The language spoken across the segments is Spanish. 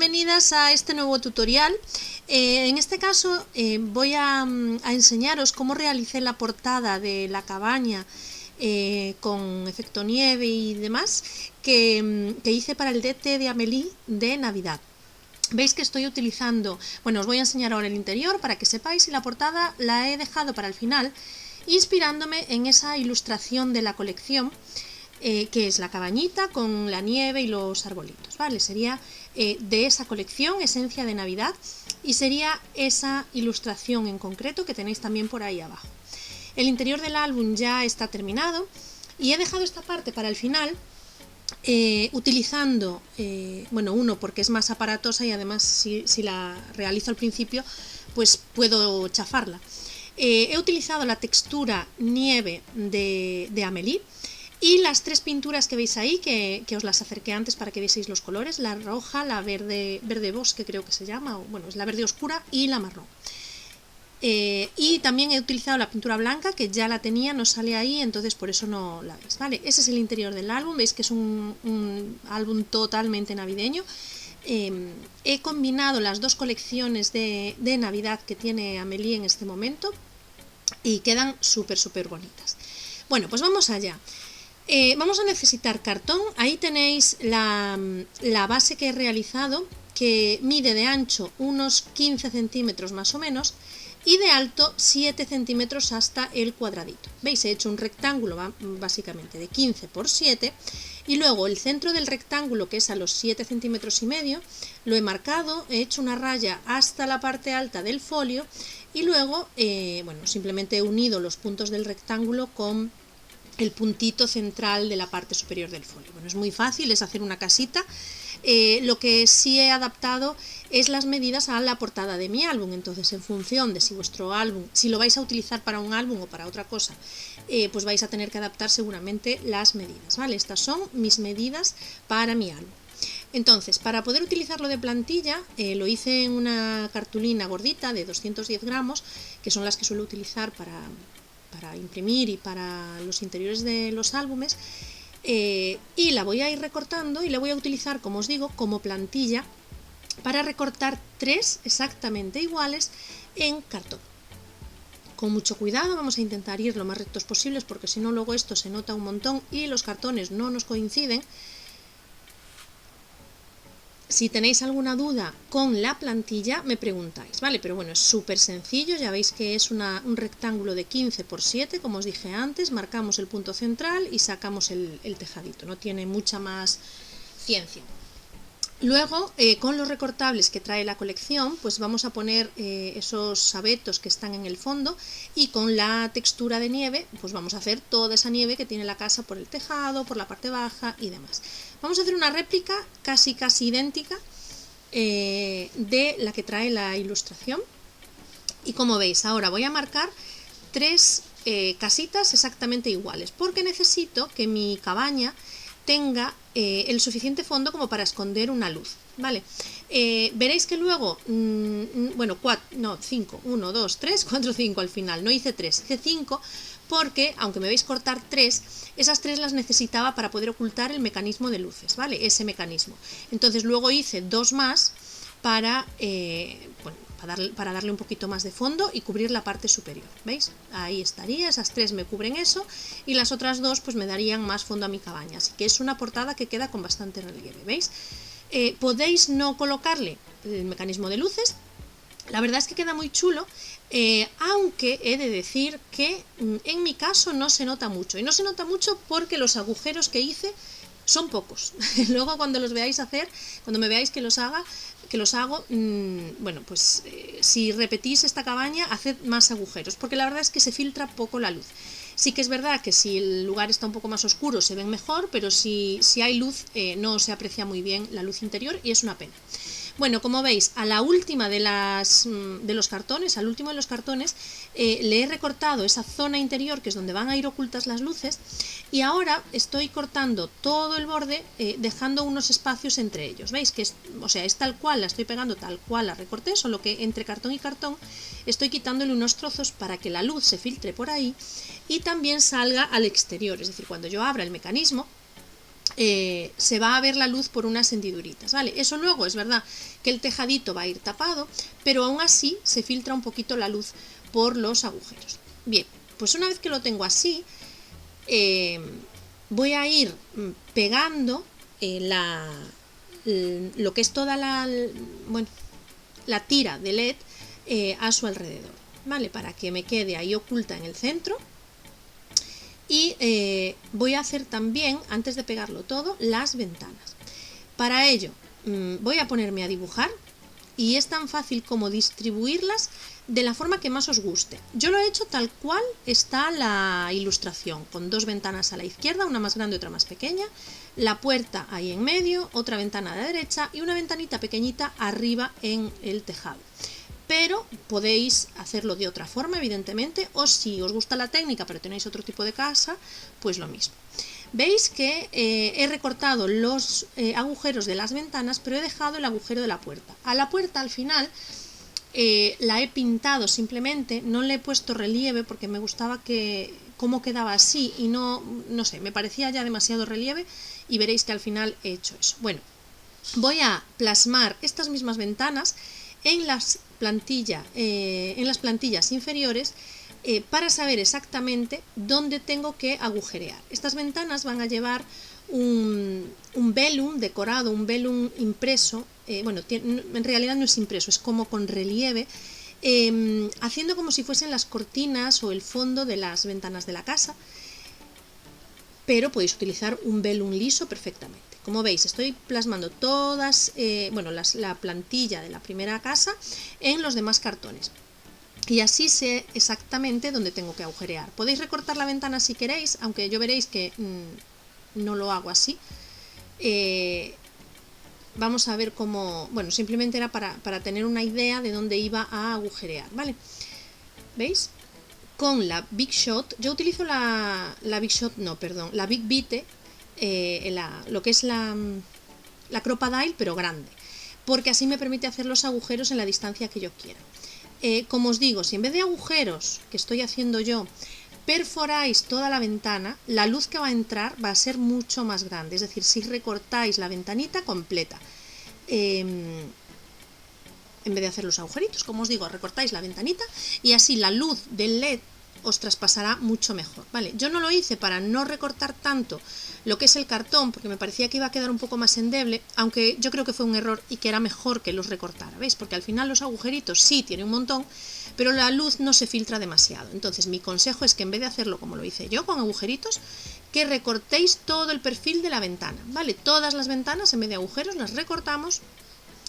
bienvenidas a este nuevo tutorial. En este caso voy a enseñaros cómo realicé la portada de la cabaña con efecto nieve y demás que hice para el DT de Amélie de Navidad. Veis que estoy utilizando, bueno, os voy a enseñar ahora el interior para que sepáis, y la portada la he dejado para el final, inspirándome en esa ilustración de la colección, que es la cabañita con la nieve y los arbolitos, ¿vale? Sería de esa colección, Esencia de Navidad, y sería esa ilustración en concreto que tenéis también por ahí abajo. El interior del álbum ya está terminado y he dejado esta parte para el final, utilizando, bueno, uno porque es más aparatosa y además si la realizo al principio pues puedo chafarla. He utilizado la textura nieve de Amélie y las tres pinturas que veis ahí, que os las acerqué antes para que vieseis los colores, la roja, la verde bosque creo que se llama, o bueno, es la verde oscura, y la marrón. Y también he utilizado la pintura blanca, que ya la tenía, no sale ahí, entonces por eso no la veis, ¿vale? Ese es el interior del álbum, veis que es un álbum totalmente navideño. He combinado las dos colecciones de Navidad que tiene Amélie en este momento y quedan súper bonitas. Bueno, pues vamos allá. Vamos a necesitar cartón. Ahí tenéis la base que he realizado, que mide de ancho unos 15 centímetros más o menos y de alto 7 centímetros hasta el cuadradito. ¿Veis? He hecho un rectángulo básicamente de 15 por 7 y luego el centro del rectángulo, que es a los 7 centímetros y medio, lo he marcado, he hecho una raya hasta la parte alta del folio y luego, bueno, simplemente he unido los puntos del rectángulo con el puntito central de la parte superior del folio. Bueno, es muy fácil, es hacer una casita. Lo que sí he adaptado es las medidas a la portada de mi álbum, entonces en función de si vuestro álbum, si lo vais a utilizar para un álbum o para otra cosa, pues vais a tener que adaptar seguramente las medidas, ¿vale? Estas son mis medidas para mi álbum. Entonces, para poder utilizarlo de plantilla, lo hice en una cartulina gordita de 210 gramos, que son las que suelo utilizar para imprimir y para los interiores de los álbumes, y la voy a ir recortando y la voy a utilizar, como os digo, como plantilla para recortar tres exactamente iguales en cartón. Con mucho cuidado vamos a intentar ir lo más rectos posibles, porque si no luego esto se nota un montón y los cartones no nos coinciden. Si tenéis alguna duda con la plantilla me preguntáis, ¿vale? Pero bueno, es súper sencillo, ya veis que es un rectángulo de 15 por 7, como os dije antes, marcamos el punto central y sacamos el tejadito, no tiene mucha más ciencia. Luego, con los recortables que trae la colección, pues vamos a poner esos abetos que están en el fondo, y con la textura de nieve, pues vamos a hacer toda esa nieve que tiene la casa por el tejado, por la parte baja y demás. Vamos a hacer una réplica casi idéntica de la que trae la ilustración. Y como veis, ahora voy a marcar tres casitas exactamente iguales, porque necesito que mi cabaña tenga el suficiente fondo como para esconder una luz, ¿vale? Veréis que luego, bueno, 5, 1, 2, 3, 4, 5 al final, no hice 3, hice 5, porque, aunque me veis cortar 3, esas 3 las necesitaba para poder ocultar el mecanismo de luces, ¿vale? Ese mecanismo. Entonces luego hice 2 más para, bueno, para darle un poquito más de fondo y cubrir la parte superior, ¿veis? Ahí estaría, esas 3 me cubren eso y las otras 2 pues me darían más fondo a mi cabaña, así que es una portada que queda con bastante relieve, ¿veis? Podéis no colocarle el mecanismo de luces, la verdad es que queda muy chulo, aunque he de decir que en mi caso no se nota mucho, y no se nota mucho porque los agujeros que hice son pocos. Luego cuando los veáis hacer, cuando me veáis que los hago, bueno, pues si repetís esta cabaña, haced más agujeros, porque la verdad es que se filtra poco la luz. Sí que es verdad que si el lugar está un poco más oscuro se ven mejor, pero si hay luz no se aprecia muy bien la luz interior y es una pena. Bueno, como veis, a la última de los cartones, al último de los cartones, le he recortado esa zona interior, que es donde van a ir ocultas las luces, y ahora estoy cortando todo el borde, dejando unos espacios entre ellos. ¿Veis? Que o sea, es tal cual, la estoy pegando tal cual la recorté, solo que entre cartón y cartón estoy quitándole unos trozos para que la luz se filtre por ahí y también salga al exterior. Es decir, cuando yo abra el mecanismo, se va a ver la luz por unas hendiduritas, ¿vale? Eso luego es verdad que el tejadito va a ir tapado, pero aún así se filtra un poquito la luz por los agujeros. Bien, pues una vez que lo tengo así, voy a ir pegando lo que es toda la tira de LED a su alrededor, ¿vale? Para que me quede ahí oculta en el centro. Y voy a hacer también, antes de pegarlo todo, las ventanas. Para ello voy a ponerme a dibujar y es tan fácil como distribuirlas de la forma que más os guste. Yo lo he hecho tal cual está la ilustración, con dos ventanas a la izquierda, una más grande y otra más pequeña, la puerta ahí en medio, otra ventana a la derecha y una ventanita pequeñita arriba en el tejado. Pero podéis hacerlo de otra forma, evidentemente, o si os gusta la técnica pero tenéis otro tipo de casa, pues lo mismo. Veis que he recortado los agujeros de las ventanas, pero he dejado el agujero de la puerta. A la puerta al final la he pintado simplemente, no le he puesto relieve porque me gustaba cómo quedaba así y no sé, me parecía ya demasiado relieve y veréis que al final he hecho eso. Bueno, voy a plasmar estas mismas ventanas en las plantillas inferiores para saber exactamente dónde tengo que agujerear. Estas ventanas van a llevar un velum decorado, un velum impreso, en realidad no es impreso, es como con relieve, haciendo como si fuesen las cortinas o el fondo de las ventanas de la casa, pero podéis utilizar un velum liso perfectamente. Como veis, estoy plasmando todas, la plantilla de la primera casa en los demás cartones. Y así sé exactamente dónde tengo que agujerear. Podéis recortar la ventana si queréis, aunque yo veréis que no lo hago así. Vamos a ver cómo... Bueno, simplemente era para tener una idea de dónde iba a agujerear, ¿vale? ¿Veis? Con la Big Shot, yo utilizo la Big Bite, lo que es la Crop-A-Dile, pero grande, porque así me permite hacer los agujeros en la distancia que yo quiera. Como os digo, si en vez de agujeros que estoy haciendo yo, perforáis toda la ventana, la luz que va a entrar va a ser mucho más grande, es decir, si recortáis la ventanita completa, en vez de hacer los agujeritos, como os digo, recortáis la ventanita y así la luz del LED os traspasará mucho mejor, ¿vale? Yo no lo hice para no recortar tanto lo que es el cartón, porque me parecía que iba a quedar un poco más endeble, aunque yo creo que fue un error y que era mejor que los recortara, ¿veis? Porque al final los agujeritos sí tiene un montón, pero la luz no se filtra demasiado. Entonces mi consejo es que en vez de hacerlo como lo hice yo, con agujeritos, que recortéis todo el perfil de la ventana, ¿vale? Todas las ventanas en vez de agujeros las recortamos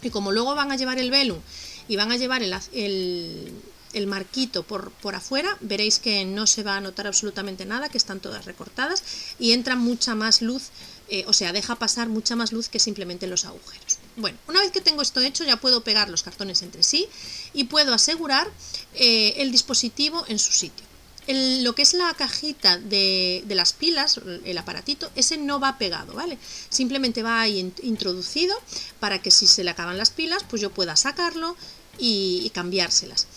y como luego van a llevar el velum y van a llevar el marquito por afuera, veréis que no se va a notar absolutamente nada, que están todas recortadas y entra mucha más luz, deja pasar mucha más luz que simplemente los agujeros. Bueno, una vez que tengo esto hecho ya puedo pegar los cartones entre sí y puedo asegurar el dispositivo en su sitio. Lo que es la cajita de las pilas, el aparatito, ese no va pegado, ¿vale? Simplemente va ahí introducido para que si se le acaban las pilas, pues yo pueda sacarlo y cambiárselas.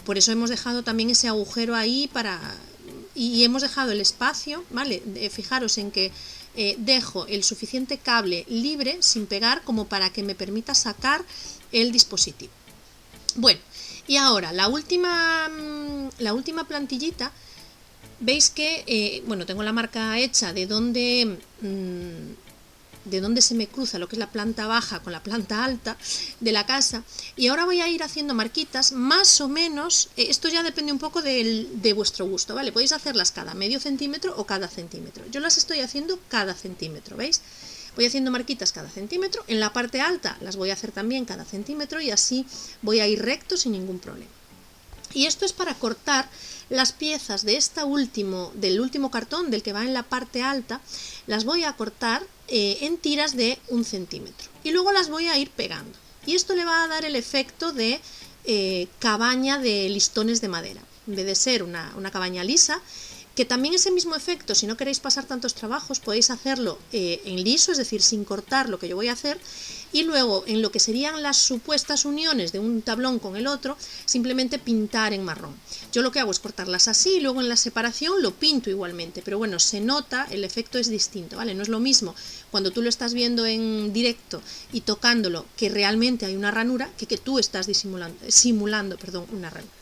Por eso hemos dejado también ese agujero ahí y hemos dejado el espacio, ¿vale? Fijaros en que dejo el suficiente cable libre sin pegar como para que me permita sacar el dispositivo. Bueno, y ahora la última plantillita, veis que tengo la marca hecha de dónde se me cruza lo que es la planta baja con la planta alta de la casa, y ahora voy a ir haciendo marquitas más o menos, esto ya depende un poco de vuestro gusto, ¿vale? Podéis hacerlas cada medio centímetro o cada centímetro, yo las estoy haciendo cada centímetro, ¿veis? Voy haciendo marquitas cada centímetro, en la parte alta las voy a hacer también cada centímetro y así voy a ir recto sin ningún problema. Y esto es para cortar las piezas de del último cartón, del que va en la parte alta, las voy a cortar en tiras de 1 centímetro y luego las voy a ir pegando. Y esto le va a dar el efecto de cabaña de listones de madera. En vez de ser una cabaña lisa, Que también ese mismo efecto, si no queréis pasar tantos trabajos, podéis hacerlo en liso, es decir, sin cortar lo que yo voy a hacer, y luego en lo que serían las supuestas uniones de un tablón con el otro, simplemente pintar en marrón. Yo lo que hago es cortarlas así y luego en la separación lo pinto igualmente, pero bueno, se nota, el efecto es distinto, ¿vale? No es lo mismo cuando tú lo estás viendo en directo y tocándolo que realmente hay una ranura que tú estás simulando una ranura.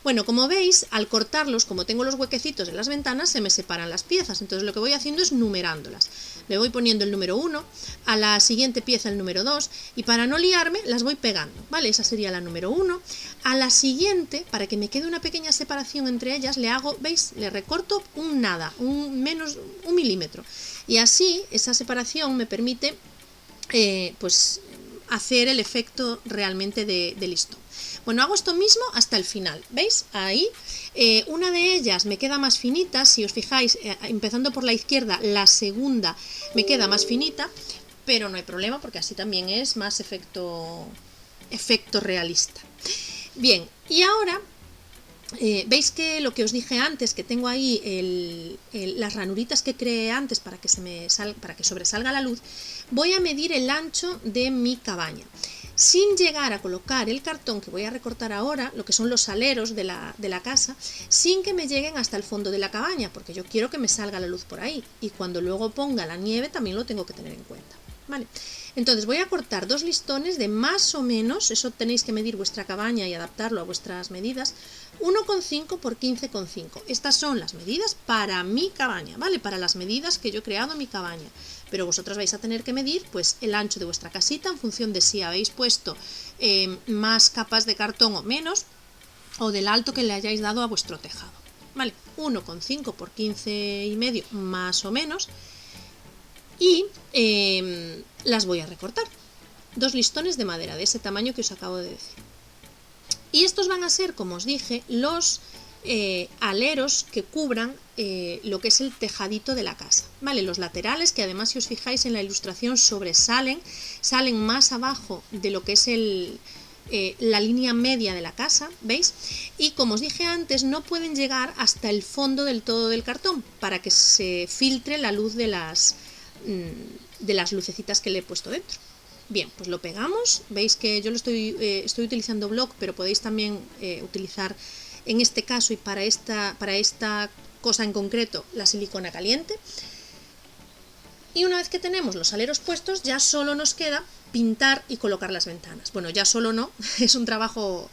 Bueno, como veis, al cortarlos, como tengo los huequecitos en las ventanas, se me separan las piezas. Entonces lo que voy haciendo es numerándolas. Le voy poniendo el número 1, a la siguiente pieza el número 2, y para no liarme las voy pegando, ¿vale? Esa sería la número 1. A la siguiente, para que me quede una pequeña separación entre ellas, le hago, ¿veis? Le recorto un menos un milímetro. Y así, esa separación me permite, pues, hacer el efecto realmente de listón. Bueno, hago esto mismo hasta el final, ¿veis? Ahí, una de ellas me queda más finita, si os fijáis, empezando por la izquierda, la segunda me queda más finita, pero no hay problema porque así también es más efecto realista. Bien, y ahora, veis que lo que os dije antes, que tengo ahí las ranuritas que creé antes para que sobresalga la luz, voy a medir el ancho de mi cabaña. Sin llegar a colocar el cartón que voy a recortar ahora, lo que son los aleros de la casa, sin que me lleguen hasta el fondo de la cabaña, porque yo quiero que me salga la luz por ahí, y cuando luego ponga la nieve también lo tengo que tener en cuenta, ¿vale? Entonces voy a cortar 2 listones de más o menos, eso tenéis que medir vuestra cabaña y adaptarlo a vuestras medidas, 1,5 por 15,5. Estas son las medidas para mi cabaña, ¿vale? Para las medidas que yo he creado en mi cabaña. Pero vosotros vais a tener que medir pues el ancho de vuestra casita en función de si habéis puesto más capas de cartón o menos, o del alto que le hayáis dado a vuestro tejado, ¿vale? 1,5 por 15,5 más o menos, y las voy a recortar. 2 listones de madera de ese tamaño que os acabo de decir. Y estos van a ser, como os dije, los aleros que cubran lo que es el tejadito de la casa, ¿vale? Los laterales, que además si os fijáis en la ilustración salen más abajo de lo que es la línea media de la casa, ¿veis? Y como os dije antes, no pueden llegar hasta el fondo del todo del cartón para que se filtre la luz de las lucecitas que le he puesto dentro. Bien, pues lo pegamos. Veis que yo lo estoy utilizando block, pero podéis también utilizar en este caso y para esta cosa en concreto la silicona caliente. Y una vez que tenemos los aleros puestos, ya solo nos queda pintar y colocar las ventanas. Bueno, ya solo no, es un trabajo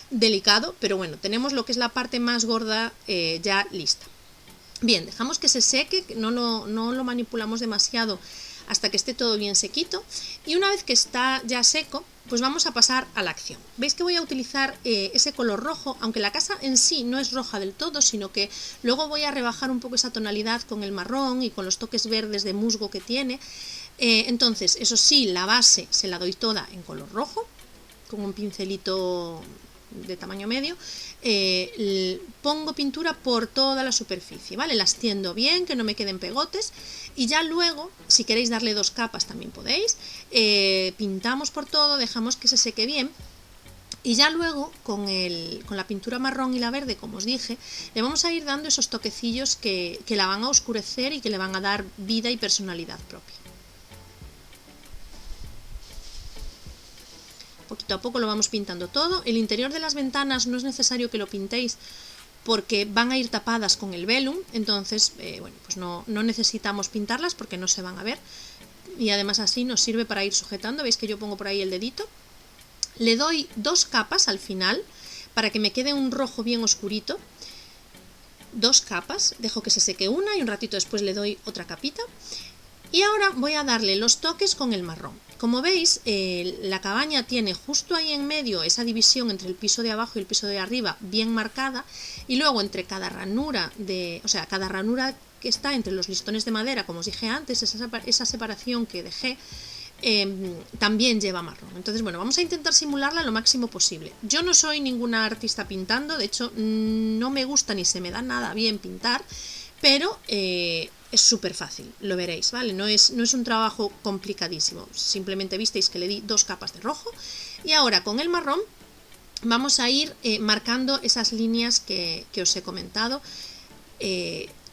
delicado, pero bueno, tenemos lo que es la parte más gorda ya lista. Bien, dejamos que se seque, no lo manipulamos demasiado hasta que esté todo bien sequito, y una vez que está ya seco, pues vamos a pasar a la acción. Veis que voy a utilizar ese color rojo, aunque la casa en sí no es roja del todo, sino que luego voy a rebajar un poco esa tonalidad con el marrón y con los toques verdes de musgo que tiene. Entonces, eso sí, la base se la doy toda en color rojo, con un pincelito de tamaño medio. Pongo pintura por toda la superficie, ¿vale? Las tiendo bien, que no me queden pegotes, y ya luego, si queréis darle 2 capas también podéis, pintamos por todo, dejamos que se seque bien, y ya luego con la pintura marrón y la verde, como os dije, le vamos a ir dando esos toquecillos que la van a oscurecer y que le van a dar vida y personalidad propia. Poquito a poco lo vamos pintando todo. El interior de las ventanas no es necesario que lo pintéis porque van a ir tapadas con el velum, entonces bueno, pues no necesitamos pintarlas porque no se van a ver, y además así nos sirve para ir sujetando. Veis que yo pongo por ahí el dedito. Le doy 2 capas al final para que me quede un rojo bien oscurito. 2 capas, dejo que se seque una y un ratito después le doy otra capita. Y ahora voy a darle los toques con el marrón. Como veis, la cabaña tiene justo ahí en medio esa división entre el piso de abajo y el piso de arriba bien marcada, y luego entre cada ranura cada ranura que está entre los listones de madera, como os dije antes, esa separación que dejé, también lleva marrón. Entonces, bueno, vamos a intentar simularla lo máximo posible. Yo no soy ninguna artista pintando, de hecho no me gusta ni se me da nada bien pintar, pero es súper fácil, lo veréis, ¿vale? No es un trabajo complicadísimo, simplemente visteis que le di 2 capas de rojo, y ahora con el marrón vamos a ir marcando esas líneas que os he comentado.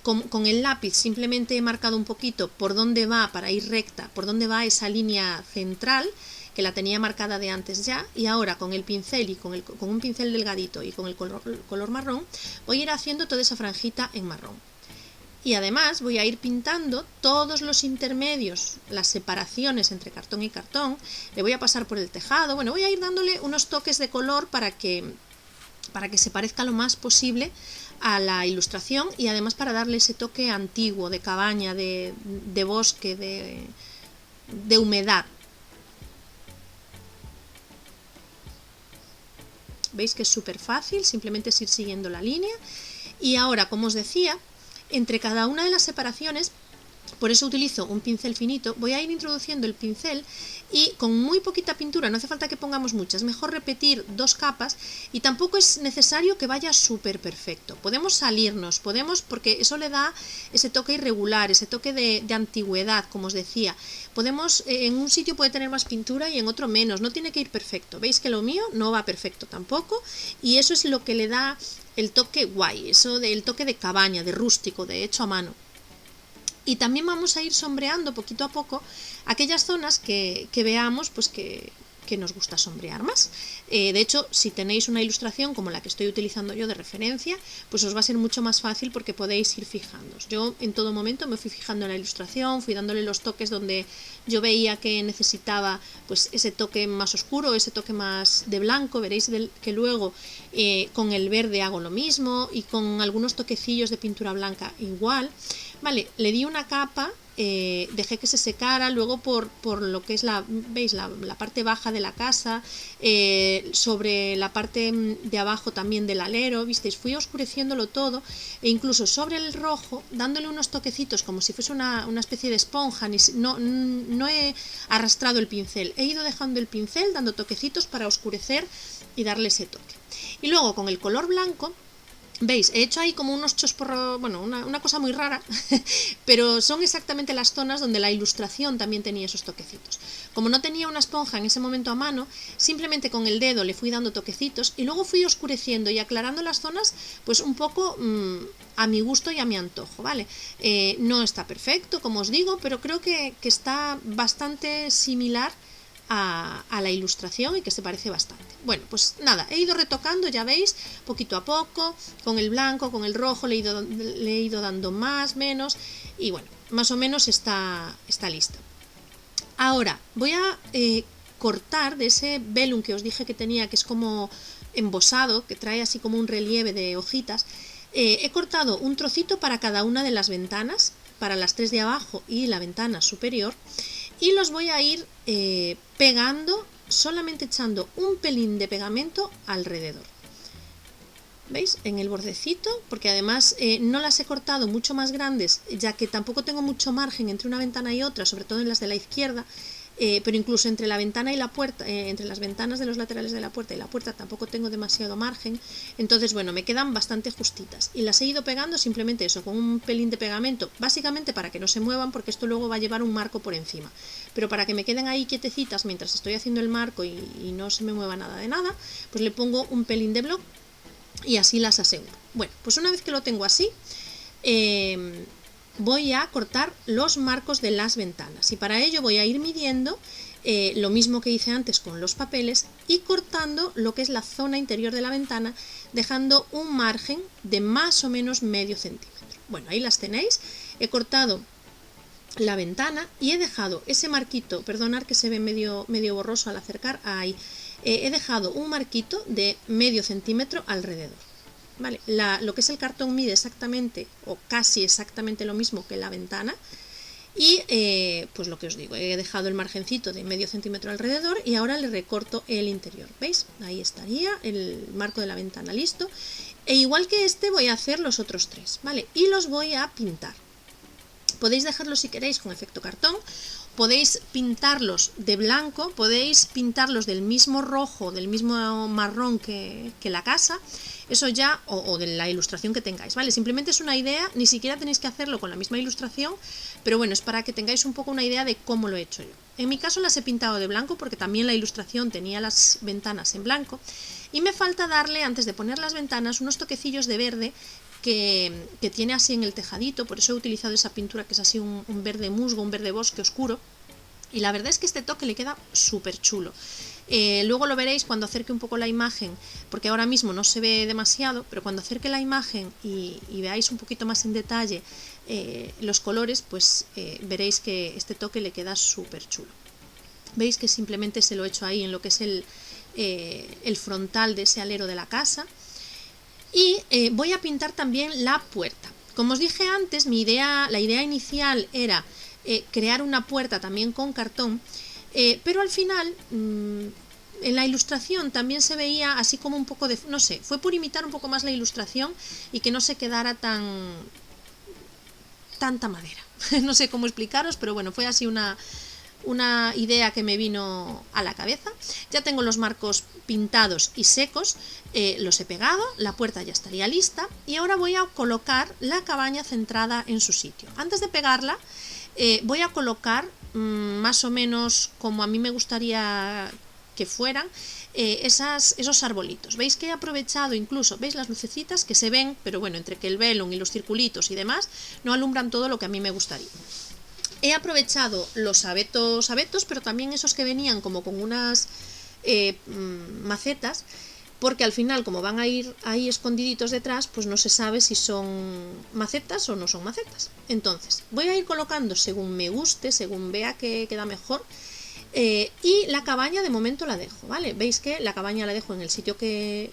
Con el lápiz simplemente he marcado un poquito por dónde va, para ir recta, por dónde va esa línea central, que la tenía marcada de antes ya, y ahora con el pincel y con un pincel delgadito y con el color marrón, voy a ir haciendo toda esa franjita en marrón. Y además voy a ir pintando todos los intermedios, las separaciones entre cartón y cartón, le voy a pasar por el tejado, bueno, voy a ir dándole unos toques de color para que se parezca lo más posible a la ilustración y además para darle ese toque antiguo, de cabaña, de bosque, de humedad. Veis que es súper fácil, simplemente es ir siguiendo la línea. Y ahora, como os decía, entre cada una de las separaciones, por eso utilizo un pincel finito, voy a ir introduciendo el pincel y con muy poquita pintura, no hace falta que pongamos muchas, es mejor repetir 2 capas y tampoco es necesario que vaya súper perfecto. Podemos salirnos, porque eso le da ese toque irregular, ese toque de antigüedad, como os decía. Podemos, en un sitio puede tener más pintura y en otro menos, no tiene que ir perfecto. Veis que lo mío no va perfecto tampoco y eso es lo que le da el toque guay, eso del toque de cabaña, de rústico, de hecho a mano. Y también vamos a ir sombreando poquito a poco aquellas zonas que veamos pues que nos gusta sombrear más. De hecho, si tenéis una ilustración como la que estoy utilizando yo de referencia, pues os va a ser mucho más fácil porque podéis ir fijándoos. Yo en todo momento me fui fijando en la ilustración, fui dándole los toques donde yo veía que necesitaba pues ese toque más oscuro, ese toque más de blanco. Veréis que luego con el verde hago lo mismo y con algunos toquecillos de pintura blanca igual. Vale, le di una capa, dejé que se secara, luego por lo que es ¿veis? La parte baja de la casa, sobre la parte de abajo también del alero, ¿visteis? Fui oscureciéndolo todo e incluso sobre el rojo, dándole unos toquecitos como si fuese una especie de esponja, no he arrastrado el pincel, he ido dejando el pincel, dando toquecitos para oscurecer y darle ese toque. Y luego con el color blanco, veis, he hecho ahí como unos chosporros, bueno, una cosa muy rara, pero son exactamente las zonas donde la ilustración también tenía esos toquecitos. Como no tenía una esponja en ese momento a mano, simplemente con el dedo le fui dando toquecitos y luego fui oscureciendo y aclarando las zonas pues un poco a mi gusto y a mi antojo, ¿vale? No está perfecto, como os digo, pero creo que está bastante similar a la ilustración y que se parece bastante. Bueno, pues nada, he ido retocando, ya veis, poquito a poco, con el blanco, con el rojo, le he ido dando más, menos, y bueno, más o menos está lista. Ahora, voy a cortar de ese velum que os dije que tenía, que es como embosado, que trae así como un relieve de hojitas. He cortado un trocito para cada una de las ventanas, para las 3 de abajo y la ventana superior, y los voy a ir pegando, solamente echando un pelín de pegamento alrededor. ¿Veis? En el bordecito, porque además no las he cortado mucho más grandes, ya que tampoco tengo mucho margen entre una ventana y otra, sobre todo en las de la izquierda, pero incluso entre la ventana y la puerta, entre las ventanas de los laterales de la puerta y la puerta tampoco tengo demasiado margen, entonces bueno, me quedan bastante justitas y las he ido pegando simplemente eso, con un pelín de pegamento, básicamente para que no se muevan porque esto luego va a llevar un marco por encima, pero para que me queden ahí quietecitas mientras estoy haciendo el marco y no se me mueva nada de nada, pues le pongo un pelín de bloc y así las aseguro. Bueno, pues una vez que lo tengo así, voy a cortar los marcos de las ventanas y para ello voy a ir midiendo lo mismo que hice antes con los papeles y cortando lo que es la zona interior de la ventana, dejando un margen de más o menos medio centímetro. Bueno, ahí las tenéis, he cortado la ventana y he dejado ese marquito, perdonad que se ve medio borroso al acercar, ahí, he dejado un marquito de medio centímetro alrededor. Vale, lo que es el cartón mide exactamente o casi exactamente lo mismo que la ventana y pues lo que os digo, he dejado el margencito de medio centímetro alrededor y ahora le recorto el interior, ¿veis? Ahí estaría el marco de la ventana listo e igual que este voy a hacer los otros 3, ¿vale? Y los voy a pintar. Podéis dejarlos si queréis con efecto cartón, podéis pintarlos de blanco, podéis pintarlos del mismo rojo, del mismo marrón que la casa, eso ya, o de la ilustración que tengáis, ¿vale? Simplemente es una idea, ni siquiera tenéis que hacerlo con la misma ilustración, pero bueno, es para que tengáis un poco una idea de cómo lo he hecho yo. En mi caso las he pintado de blanco porque también la ilustración tenía las ventanas en blanco y me falta darle, antes de poner las ventanas, unos toquecillos de verde que tiene así en el tejadito, por eso he utilizado esa pintura que es así un verde musgo, un verde bosque oscuro, y la verdad es que este toque le queda súper chulo. Luego lo veréis cuando acerque un poco la imagen, porque ahora mismo no se ve demasiado, pero cuando acerque la imagen y veáis un poquito más en detalle los colores, pues veréis que este toque le queda súper chulo. Veis que simplemente se lo he hecho ahí en lo que es el frontal de ese alero de la casa. Y voy a pintar también la puerta. Como os dije antes, la idea inicial era crear una puerta también con cartón, pero al final en la ilustración también se veía así como un poco de, no sé, fue por imitar un poco más la ilustración y que no se quedara tanta madera. No sé cómo explicaros, pero bueno, fue así una idea que me vino a la cabeza. Ya tengo los marcos pintados y secos, los he pegado, la puerta ya estaría lista y ahora voy a colocar la cabaña centrada en su sitio. Antes de pegarla voy a colocar más o menos como a mí me gustaría que fueran esos arbolitos. Veis que he aprovechado incluso, veis las lucecitas que se ven, pero bueno, entre que el velón y los circulitos y demás no alumbran todo lo que a mí me gustaría. He aprovechado los abetos, pero también esos que venían como con unas macetas, porque al final, como van a ir ahí escondiditos detrás, pues no se sabe si son macetas o no son macetas. Entonces, voy a ir colocando según me guste, según vea que queda mejor. Y la cabaña de momento la dejo, ¿vale? Veis que la cabaña la dejo en el sitio que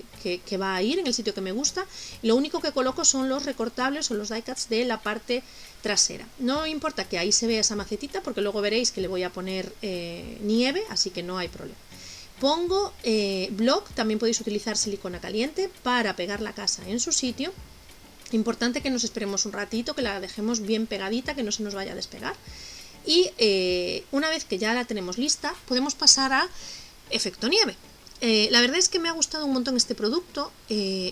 va a ir, en el sitio que me gusta, y lo único que coloco son los recortables o los die cuts de la parte trasera. No importa que ahí se vea esa macetita, porque luego veréis que le voy a poner nieve, así que no hay problema. Pongo block, también podéis utilizar silicona caliente para pegar la casa en su sitio. Importante que nos esperemos un ratito, que la dejemos bien pegadita, que no se nos vaya a despegar. Y una vez que ya la tenemos lista, podemos pasar a efecto nieve. La verdad es que me ha gustado un montón este producto.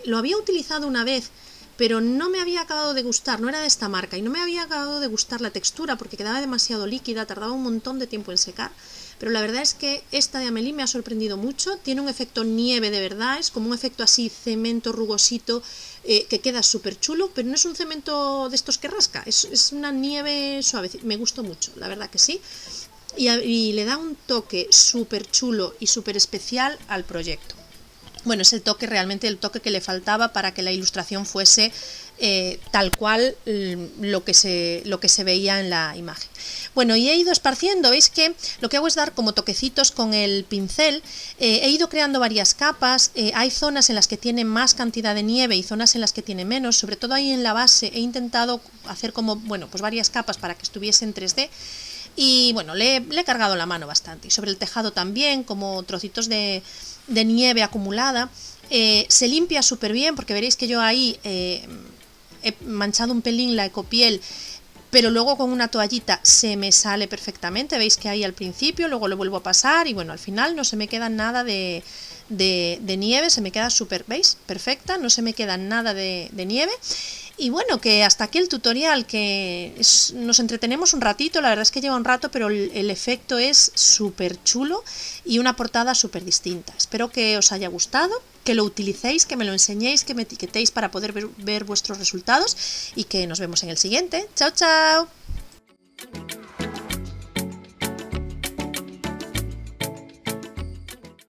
Lo había utilizado una vez, pero no me había acabado de gustar, no era de esta marca, y no me había acabado de gustar la textura porque quedaba demasiado líquida, tardaba un montón de tiempo en secar. Pero la verdad es que esta de Amelie me ha sorprendido mucho, tiene un efecto nieve de verdad, es como un efecto así cemento rugosito que queda súper chulo, pero no es un cemento de estos que rasca, es una nieve suave, me gustó mucho, la verdad que sí, y le da un toque súper chulo y súper especial al proyecto. Bueno, es el toque realmente, el toque que le faltaba para que la ilustración fuese tal cual lo que se veía en la imagen. Bueno, y he ido esparciendo, veis que lo que hago es dar como toquecitos con el pincel, he ido creando varias capas, hay zonas en las que tiene más cantidad de nieve y zonas en las que tiene menos, sobre todo ahí en la base he intentado hacer como, bueno, pues varias capas para que estuviese en 3D. Y bueno, le he cargado la mano bastante. Y sobre el tejado también, como trocitos de nieve acumulada. Se limpia súper bien, porque veréis que yo ahí he manchado un pelín la ecopiel, pero luego con una toallita se me sale perfectamente. Veis que ahí al principio, luego lo vuelvo a pasar y bueno, al final no se me queda nada de nieve, se me queda súper, ¿veis? Perfecta, no se me queda nada de nieve. Y bueno, que hasta aquí el tutorial, que nos entretenemos un ratito, la verdad es que lleva un rato, pero el efecto es súper chulo y una portada súper distinta. Espero que os haya gustado, que lo utilicéis, que me lo enseñéis, que me etiquetéis para poder ver vuestros resultados y que nos vemos en el siguiente. ¡Chao, chao!